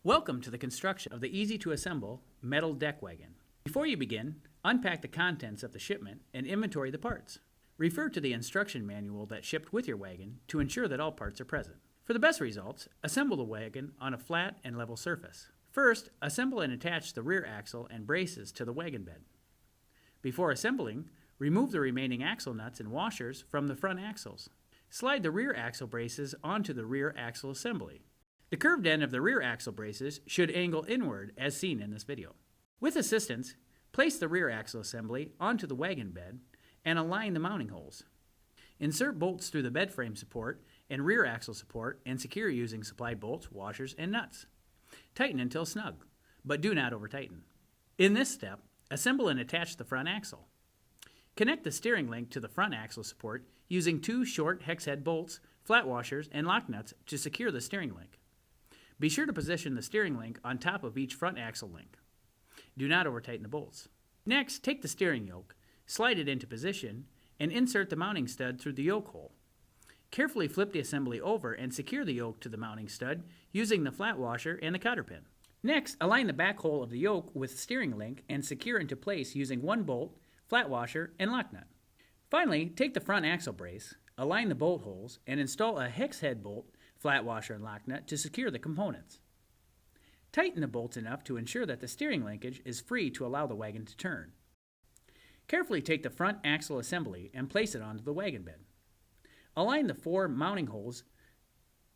Welcome to the construction of the easy-to-assemble metal deck wagon. Before you begin, unpack the contents of the shipment and inventory the parts. Refer to the instruction manual that shipped with your wagon to ensure that all parts are present. For the best results, assemble the wagon on a flat and level surface. First, assemble and attach the rear axle and braces to the wagon bed. Before assembling, remove the remaining axle nuts and washers from the front axles. Slide the rear axle braces onto the rear axle assembly. The curved end of the rear axle braces should angle inward as seen in this video. With assistance, place the rear axle assembly onto the wagon bed and align the mounting holes. Insert bolts through the bed frame support and rear axle support and secure using supplied bolts, washers, and nuts. Tighten until snug, but do not over-tighten. In this step, assemble and attach the front axle. Connect the steering link to the front axle support using 2 short hex head bolts, flat washers, and lock nuts to secure the steering link. Be sure to position the steering link on top of each front axle link. Do not over-tighten the bolts. Next, take the steering yoke, slide it into position, and insert the mounting stud through the yoke hole. Carefully flip the assembly over and secure the yoke to the mounting stud using the flat washer and the cotter pin. Next, align the back hole of the yoke with steering link and secure into place using 1 bolt, flat washer, and lock nut. Finally, take the front axle brace, align the bolt holes, and install a hex head bolt, flat washer, and lock nut to secure the components. Tighten the bolts enough to ensure that the steering linkage is free to allow the wagon to turn. Carefully take the front axle assembly and place it onto the wagon bed. Align the 4 mounting holes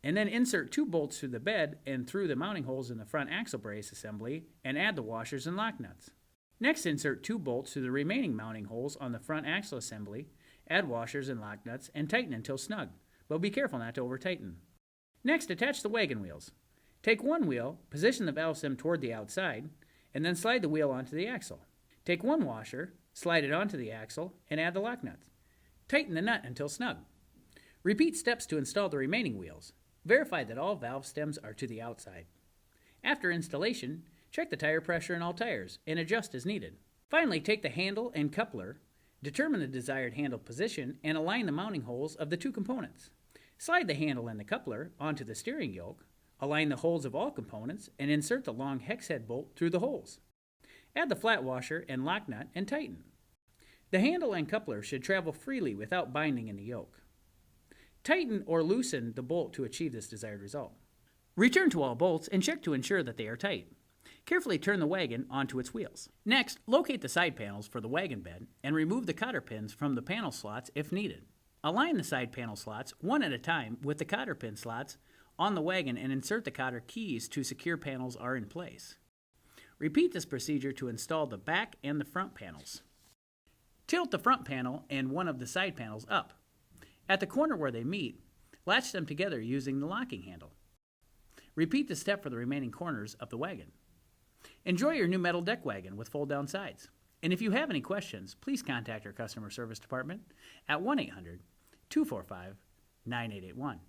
and then insert 2 bolts through the bed and through the mounting holes in the front axle brace assembly and add the washers and lock nuts. Next, insert 2 bolts through the remaining mounting holes on the front axle assembly, add washers and lock nuts, and tighten until snug, but be careful not to over-tighten. Next, attach the wagon wheels. Take 1 wheel, position the valve stem toward the outside, and then slide the wheel onto the axle. Take 1 washer, slide it onto the axle, and add the lock nuts. Tighten the nut until snug. Repeat steps to install the remaining wheels. Verify that all valve stems are to the outside. After installation, check the tire pressure in all tires and adjust as needed. Finally, take the handle and coupler, determine the desired handle position, and align the mounting holes of the 2 components. Slide the handle and the coupler onto the steering yoke, align the holes of all components, and insert the long hex head bolt through the holes. Add the flat washer and lock nut and tighten. The handle and coupler should travel freely without binding in the yoke. Tighten or loosen the bolt to achieve this desired result. Return to all bolts and check to ensure that they are tight. Carefully turn the wagon onto its wheels. Next, locate the side panels for the wagon bed and remove the cotter pins from the panel slots if needed. Align the side panel slots one at a time with the cotter pin slots on the wagon and insert the cotter keys to secure panels are in place. Repeat this procedure to install the back and the front panels. Tilt the front panel and one of the side panels up. At the corner where they meet, latch them together using the locking handle. Repeat the step for the remaining corners of the wagon. Enjoy your new metal deck wagon with fold-down sides. And if you have any questions, please contact our customer service department at 1-800-245-9881.